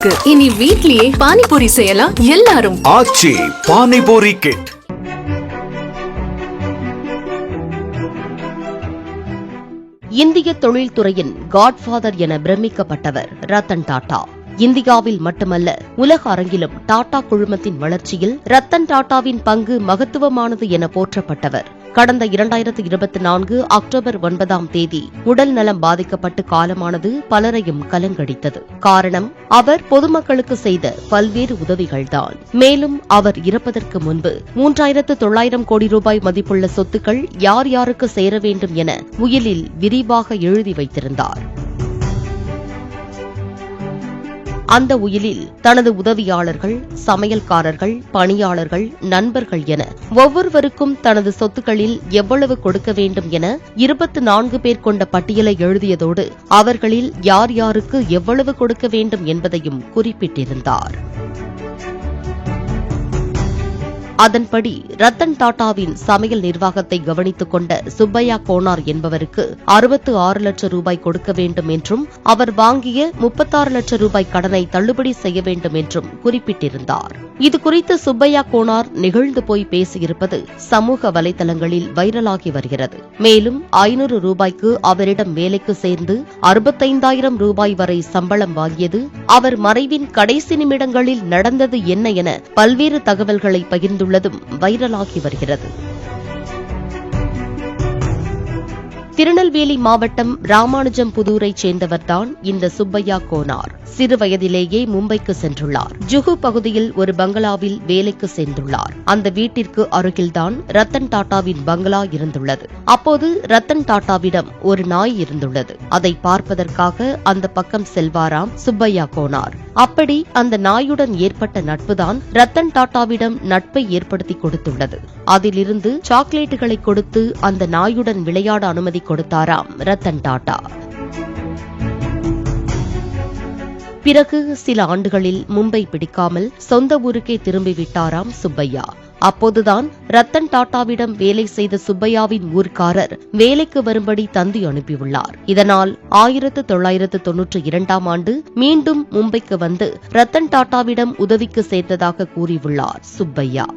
இனி வீட்லயே பானிபூரி செய்யலாம் எல்லாரும். ஆச்சி பானிபூரி கிட். இந்திய தொழில்துறையின் காட்ஃபாதர் என பிரமிக்கப்பட்டவர் ரத்தன் டாடா. இந்தியாவில் மட்டுமல்ல, உலக அரங்கிலும் டாடா குழுமத்தின் வளர்ச்சியில் ரத்தன் டாடாவின் பங்கு மகத்துவமானது என போற்றப்பட்டவர். கடந்த 2024 அக்டோபர் 9 உடல் நலம் பாதிக்கப்பட்டு காலமானது பலரையும் கலங்கடித்தது. காரணம், அவர் பொதுமக்களுக்கு செய்த பல்வேறு உதவிகள்தான். மேலும் அவர் இறப்பதற்கு முன்பு 3900 கோடி ரூபாய் மதிப்புள்ள சொத்துக்கள் யார் யாருக்கு சேர வேண்டும் என உயிலில் விரிவாக எழுதி வைத்திருந்தார். அந்த உயிலில் தனது உதவியாளர்கள், சமையல்காரர்கள், பணியாளர்கள், நண்பர்கள் என ஒவ்வொருவருக்கும் தனது சொத்துக்களில் எவ்வளவு கொடுக்க வேண்டும் என 24 பேர் கொண்ட பட்டியலை எழுதியதோடு அவர்களில் யார் யாருக்கு எவ்வளவு கொடுக்க வேண்டும் என்பதையும் குறிப்பிட்டிருந்தார். அதன்படி ரத்தன் டாடாவின் சமையல் நிர்வாகத்தை கவனித்துக் கொண்ட சுப்பையா கோனார் என்பவருக்கு 66 லட்சம் ரூபாய் கொடுக்க வேண்டும் என்றும் அவர் வாங்கிய 36 லட்சம் ரூபாய் கடனை தள்ளுபடி செய்ய வேண்டும் என்றும் குறிப்பிட்டிருந்தார். இதுகுறித்து சுப்பையா கோனார் நெகிழ்ந்து போய் பேசியிருப்பது சமூக வலைதளங்களில் வைரலாகி வருகிறது. மேலும் 500 ரூபாய்க்கு அவரிடம் வேலைக்கு சேர்ந்து 65,000 ரூபாய் வரை சம்பளம் வாங்கியது, அவர் மறைவின் கடைசி நிமிடங்களில் நடந்தது என்ன என பல்வேறு தகவல்களை பகிர்ந்துள்ளதும் வைரலாகி வருகிறது. திருநெல்வேலி மாவட்டம் ராமானுஜம்புதூரைச் சேர்ந்தவர்தான் இந்த சுப்பையா கோனார். சிறு வயதிலேயே மும்பைக்கு சென்றுள்ளார். ஜுஹு பகுதியில் ஒரு பங்களாவில் வேலைக்கு சேர்ந்துள்ளார். அந்த வீட்டிற்கு அருகில்தான் ரத்தன் டாடாவின் பங்களா இருந்துள்ளது. அப்போது ரத்தன் டாடாவிடம் ஒரு நாய் இருந்துள்ளது. அதை பார்ப்பதற்காக அந்த பக்கம் செல்வாராம் சுப்பையா கோனார். அப்படி அந்த நாயுடன் ஏற்பட்ட நட்புதான் ரத்தன் டாடாவிடம் நட்பை ஏற்படுத்தி கொடுத்துள்ளது. அதிலிருந்து சாக்லேட்டுகளை கொடுத்து அந்த நாயுடன் விளையாட அனுமதி கொடுத்தாராம் ரத்தன் டாடா. பிறகு சில ஆண்டுகளில் மும்பை பிடிக்காமல் சொந்த ஊருக்கே திரும்பிவிட்டாராம் சுப்பையா. அப்போதுதான் ரத்தன் டாடாவிடம் வேலை செய்த சுப்பையாவின் ஊர்க்காரர் வேலைக்கு வரும்படி தந்தி அனுப்பியுள்ளார். இதனால் 1992 ஆண்டு மீண்டும் மும்பைக்கு வந்து ரத்தன் டாடாவிடம் உதவிக்கு சேர்ந்ததாக கூறியுள்ளார் சுப்பையா.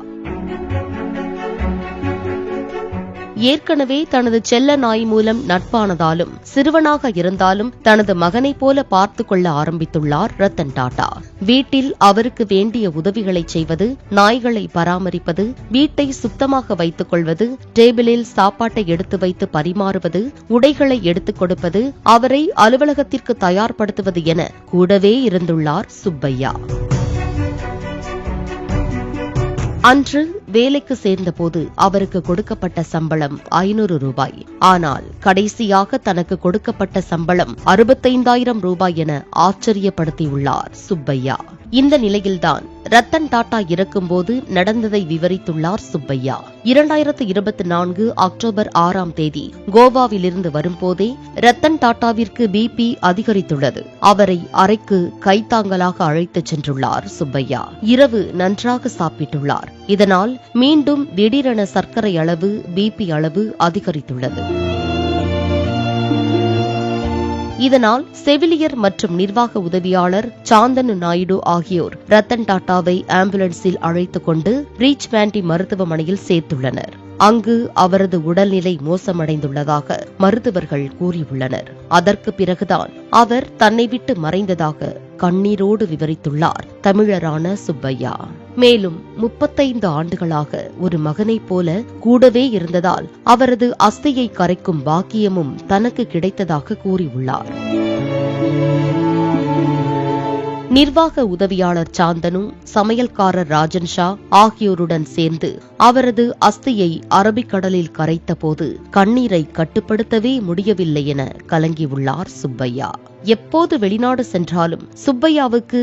ஏற்கனவே தனது செல்ல நாய் மூலம் நட்பானதாலும் சிறுவனாக இருந்தாலும் தனது மகனைப் போல பார்த்துக் கொள்ள ஆரம்பித்துள்ளார் ரத்தன் டாடா. வீட்டில் அவருக்கு வேண்டிய உதவிகளை செய்வது, நாய்களை பராமரிப்பது, வீட்டை சுத்தமாக வைத்துக் கொள்வது, டேபிளில் சாப்பாட்டை எடுத்து வைத்து பரிமாறுவது, உடைகளை எடுத்துக் கொடுப்பது, அவரை அலுவலகத்திற்கு தயார்படுத்துவது என கூடவே இருந்துள்ளார் சுப்பையா. அன்று வேலைக்கு சேர்ந்தபோது அவருக்கு கொடுக்கப்பட்ட சம்பளம் 500 ரூபாய். ஆனால் கடைசியாக தனக்கு கொடுக்கப்பட்ட சம்பளம் 65,000 ரூபாய் என ஆச்சரியப்படுத்தியுள்ளார் சுப்பையா. இந்த நிலையில்தான் ரத்தன் டாடா இறக்கும்போது நடந்ததை விவரித்துள்ளார் சுப்பையா. 2024 அக்டோபர் 6 கோவாவிலிருந்து வரும்போதே ரத்தன் டாடாவிற்கு பிபி அதிகரித்துள்ளது. அவரை அறைக்கு கைத்தாங்கலாக அழைத்துச் சென்றுள்ளார் சுப்பையா. இரவு நன்றாக சாப்பிட்டுள்ளார். இதனால் மீண்டும் திடீரென சர்க்கரை அளவு, பிபி அளவு அதிகரித்துள்ளது. இதனால் செவிலியர் மற்றும் நிர்வாக உதவியாளர் சாந்தனு நாயுடு ஆகியோர் ரத்தன் டாடாவை ஆம்புலன்ஸில் அழைத்துக் கொண்டு ரீச்மேண்டி மருத்துவமனையில் சேர்த்துள்ளனர். அங்கு அவரது உடல்நிலை மோசமடைந்துள்ளதாக மருத்துவர்கள் கூறியுள்ளனர். அதற்கு பிறகுதான் அவர் தன்னை விட்டு மறைந்ததாக கண்ணீரோடு விவரித்துள்ளார் தமிழரான சுப்பையா. மேலும் 35 ஆண்டுகளாக ஒரு மகனைப் போல கூடவே இருந்ததால் அவரது அஸ்தியை கரைக்கும் பாக்கியமும் தனக்கு கிடைத்ததாக கூறியுள்ளார். நிர்வாக உதவியாளர் சாந்தனு, சமையல்காரர் ராஜன் ஷா ஆகியோருடன் சேர்ந்து அவரது அஸ்தியை அரபிக்கடலில் கரைத்த போது கண்ணீரை கட்டுப்படுத்தவே முடியவில்லை என கலங்கியுள்ளார் சுப்பையா. எப்போது வெளிநாடு சென்றாலும் சுப்பையாவுக்கு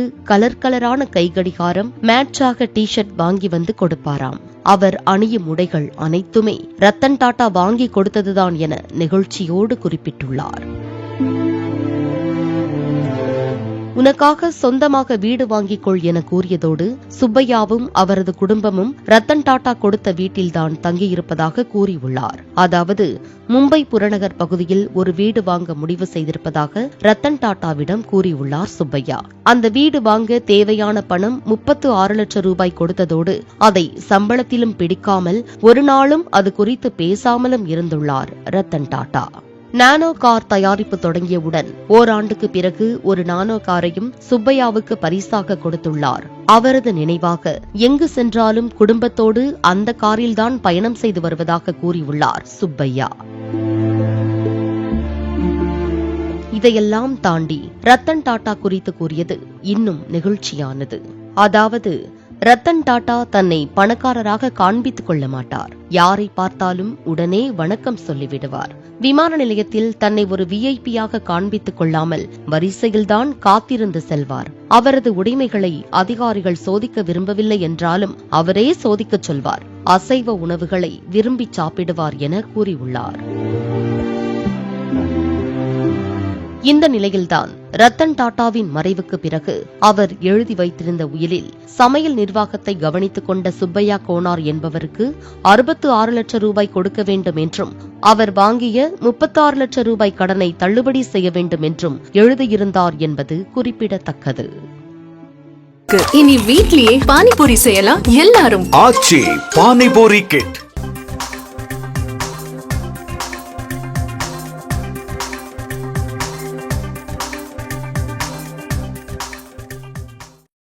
கலரான கைகடிகாரம், மேட்சாக டி-ஷர்ட் வாங்கி வந்து கொடுப்பாராம். அவர் அணியும் உடைகள் அனைத்துமே ரத்தன் டாடா வாங்கி கொடுத்ததுதான் என நெகிழ்ச்சியோடு குறிப்பிட்டுள்ளார். உனக்காக சொந்தமாக வீடு வாங்கிக் கொள் என கூறியதோடு சுப்பையாவும் அவரது குடும்பமும் ரத்தன் டாடா கொடுத்த வீட்டில்தான் தங்கியிருப்பதாக கூறியுள்ளார். அதாவது மும்பை புறநகர் பகுதியில் ஒரு வீடு வாங்க முடிவு செய்திருப்பதாக ரத்தன் டாடாவிடம் கூறியுள்ளார் சுப்பையா. அந்த வீடு வாங்க தேவையான பணம் 36 லட்சம் ரூபாய் கொடுத்ததோடு அதை சம்பளத்திலும் பிடிக்காமல் ஒரு நாளும் அது குறித்து பேசாமலும் இருந்துள்ளார் ரத்தன் டாடா. நானோ கார் தயாரிப்பு தொடங்கியவுடன் ஓராண்டுக்கு பிறகு ஒரு நானோ காரையும் சுப்பையாவுக்கு பரிசாக கொடுத்துள்ளார். அவரது நினைவாக எங்கு சென்றாலும் குடும்பத்தோடு அந்த காரில்தான் பயணம் செய்து வருவதாக கூறியுள்ளார் சுப்பையா. இதையெல்லாம் தாண்டி ரத்தன் டாடா குறித்து கூறியது இன்னும் நெகிழ்ச்சியானது. அதாவது ரத்தன் டாடா தன்னை பணக்காரராக காண்பித்துக் கொள்ள மாட்டார். யாரை பார்த்தாலும் உடனே வணக்கம் சொல்லிவிடுவார். விமான நிலையத்தில் தன்னை ஒரு விஐபியாக காண்பித்துக் கொள்ளாமல் வரிசையில்தான் காத்திருந்து செல்வார். அவரது உடைமைகளை அதிகாரிகள் சோதிக்க விரும்பவில்லை என்றாலும் அவரே சோதிக்கச் சொல்வார். அசைவ உணவுகளை விரும்பி சாப்பிடுவார் என கூறியுள்ளார். இந்த நிலையில்தான் ரத்தன் டாடாவின் மறைவுக்கு பிறகு அவர் எழுதி வைத்திருந்த உயிலில் சமையல் நிர்வாகத்தை கவனித்துக் கொண்ட சுப்பையா கோனார் என்பவருக்கு 66 லட்சம் ரூபாய் கொடுக்க வேண்டும் என்றும் அவர் வாங்கிய 36 லட்சம் ரூபாய் கடனை தள்ளுபடி செய்ய வேண்டும் என்றும் எழுதியிருந்தார் என்பது குறிப்பிடத்தக்கது. இனி வீட்லயே பானிபூரி செய்யலாம் எல்லாரும். ஆச்சி பானிபூரி கிட்.